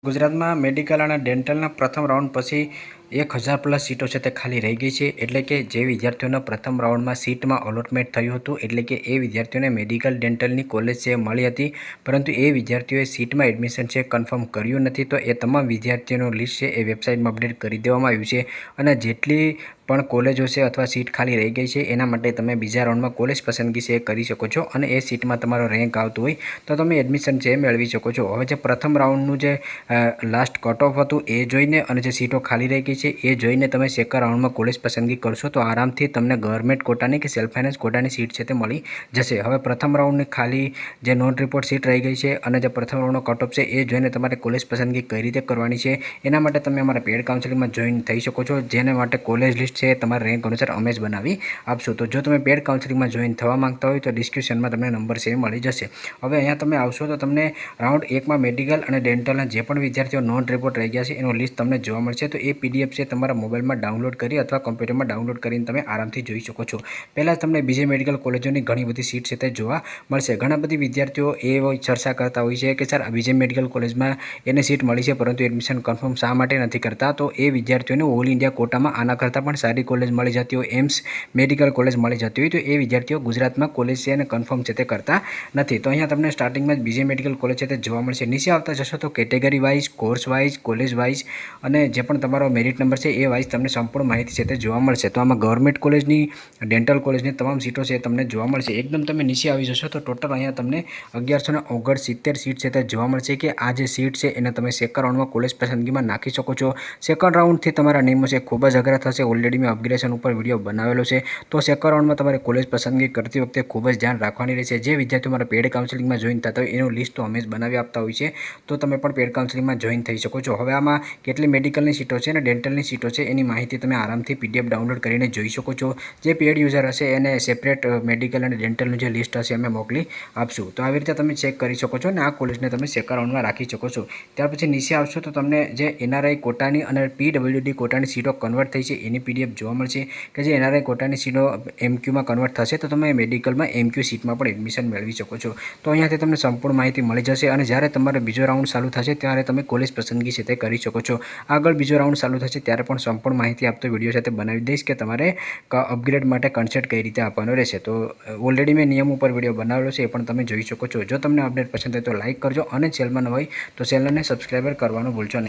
ગુજરાતમાં મેડિકલ અને ડેન્ટલના પ્રથમ રાઉન્ડ પછી 1000 પ્લસ સીટો છે તે ખાલી રહી ગઈ છે। એટલે કે જે વિદ્યાર્થીઓને પ્રથમ રાઉન્ડમાં સીટમાં અલોટમેન્ટ થયું હતું, એટલે કે એ વિદ્યાર્થીઓને મેડિકલ ડેન્ટલની કોલેજ છે મળી હતી, પરંતુ એ વિદ્યાર્થીઓએ સીટમાં એડમિશન છે કન્ફર્મ કર્યું નથી। તો એ તમામ વિદ્યાર્થીઓનું લિસ્ટ છે એ વેબસાઇટમાં અપડેટ કરી દેવામાં આવ્યું છે, અને જેટલી પણ કોલેજો છે અથવા સીટ ખાલી રહી ગઈ છે એના માટે તમે બીજા રાઉન્ડમાં કોલેજ પસંદગી છે કરી શકો છો, અને એ સીટમાં તમારો રેન્ક આવતો હોય તો તમે એડમિશન છે મેળવી શકો છો। હવે જે પ્રથમ રાઉન્ડનું જે લાસ્ટ કટ ઓફ હતું એ જોઈને અને જે સીટો ખાલી રહી ગઈ છે એ જોઈને તમે સેકન્ડ રાઉન્ડમાં કોલેજ પસંદગી કરશો તો આરામથી તમને ગવર્મેન્ટ કોટાની કે સેલ્ફ ફાઇનાન્સ કોટાની સીટ છે તે મળી જશે। હવે પ્રથમ રાઉન્ડની ખાલી જે નોન રિપોર્ટ સીટ રહી ગઈ છે અને જે પ્રથમ રાઉન્ડનો કટ ઓફ છે એ જોઈને તમારે કોલેજ પસંદગી કઈ રીતે કરવાની છે એના માટે તમે અમારા પેડ કાઉન્સેલિંગમાં જોઈન થઈ શકો છો, જેને માટે કોલેજ લિસ્ટ છે તમારા રેન્ક અનુસાર અમે જ બનાવી આપશું। તો જો તમે પેડ કાઉન્સેલિંગમાં જોઈન થવા માંગતા હોય તો ડિસ્ક્રિપ્શનમાં તમને નંબર છે મળી જશે। હવે અહીંયા તમે આવશો તો તમને રાઉન્ડ 1માં મેડિકલ અને ડેન્ટલના જે પણ વિદ્યાર્થીઓ નોન રિપોર્ટ રહી ગયા છે એનું લિસ્ટ તમને જોવા મળશે। તો એ પીડીએફ છે તમારા મોબાઈલમાં ડાઉનલોડ કરી અથવા કમ્પ્યુટરમાં ડાઉનલોડ કરીને તમે આરામથી જોઈ શકો છો। પહેલાં તમને બીજી મેડિકલ કોલેજોની ઘણી બધી સીટ છે તે જોવા મળશે। ઘણા બધી વિદ્યાર્થીઓ એ ચર્ચા કરતા હોય છે કે સર આ બીજી મેડિકલ કોલેજમાં એને સીટ મળી છે પરંતુ એડમિશન કન્ફર્મ શા માટે નથી કરતા, તો એ વિદ્યાર્થીઓને ઓલ ઇન્ડિયા કોટામાં આના કરતાં પણ સારી કોલેજ મળી જતી હોય, એમ્સ મેડિકલ કોલેજ મળી જતી હોય, તો એ વિદ્યાર્થીઓ ગુજરાતમાં કોલેજ છે અને કન્ફર્મ છે તે કરતા નથી। તો અહીંયા તમને સ્ટાર્ટિંગમાં જ બીજી મેડિકલ કોલેજ છે તે જોવા મળશે। નીચે આવતા જશો તો category wise, course wise, college wise અને જે પણ તમારો મેરિટ નંબર છે એ વાઇઝ તમને સંપૂર્ણ માહિતી છે તે જોવા મળશે। તો આમાં ગવર્મેન્ટ કોલેજની, ડેન્ટલ કોલેજની તમામ સીટો છે તમને જોવા મળશે। એકદમ તમે નીચે આવી જશો તો ટોટલ અહીંયા તમને 1169 સીટ છે તે જોવા મળશે કે આ જે સીટ છે એને તમે સેકન્ડ રાઉન્ડમાં કોલેજ પસંદગીમાં નાખી શકો છો। સેકન્ડ રાઉન્ડથી તમારા નિયમો છે ખૂબ જ અઘરા થશે। ઓલરેડી મેં અપગ્રેડેશન ઉપર વિડીયો બનાવેલો છે, તો સેકન્ડ રાઉન્ડમાં તમારે કોલેજ પસંદગી કરતી વખતે ખૂબ જ ધ્યાન રાખવાની રહેશે। જે વિદ્યાર્થીઓ મારા પેડ કાઉન્સેલિંગમાં જોઈન થતા હોય એનું લિસ્ટ તો અમે જ બનાવી આપતા હોય છે, તો તમે પણ પેડ કાઉન્સેલિંગમાં જોઈન થઈ શકો છો। હવે આમાં કેટલી મેડિકલની સીટો છે અને ડેન્ટલની સીટો છે એની માહિતી તમે આરામથી પીડીએફ ડાઉનલોડ કરીને જોઈ શકો છો। જે પેડ યુઝર હશે એને સેપરેટ મેડિકલ અને ડેન્ટલનું જે લિસ્ટ હશે અમે મોકલી આપશું। તો આવી રીતે તમે ચેક કરી શકો છો અને આ કોલેજને તમે સેકન્ડ રાઉન્ડમાં રાખી શકો છો। ત્યાર પછી નીચે આવશો તો તમને જે એનઆરઆઈ કોટાની અને પીડબ્લ્યુડી કોટાની સીટો કન્વર્ટ થઈ છે એની પીડીએફ જોવા મળશે કે જે એનઆરઆઈ કોટાની સીટો એમક્યુમાં કન્વર્ટ થશે તો તમે મેડિકલમાં એમક્યુ સીટમાં પણ એડમિશન મેળવી શકો છો। તો અહીંયાથી તમને સંપૂર્ણ માહિતી મળી જશે, અને જ્યારે તમારે બીજો રાઉન્ડ ચાલુ થશે ત્યારે તમે કોલેજ પસંદગી છે તે કરી શકો છો। આગળ બીજો રાઉન્ડ ચાલુ થશે ત્યારે પણ સંપૂર્ણ માહિતી આપતો વિડીયો સાથે બનાવી દઈશ કે તમારે અપગ્રેડ માટે કન્સેપ્ટ કઈ રીતે આપવાનો રહેશે। તો ઓલરેડી મેં નિયમ ઉપર વિડીયો બનાવેલો છે એ પણ તમે જોઈ શકો છો। જો તમને અપડેટ પસંદ હોય તો લાઇક કરજો, અને ચેનલમાં ન હોય તો ચેનલને સબસ્ક્રાઈબર કરવાનું ભૂલશો નહીં।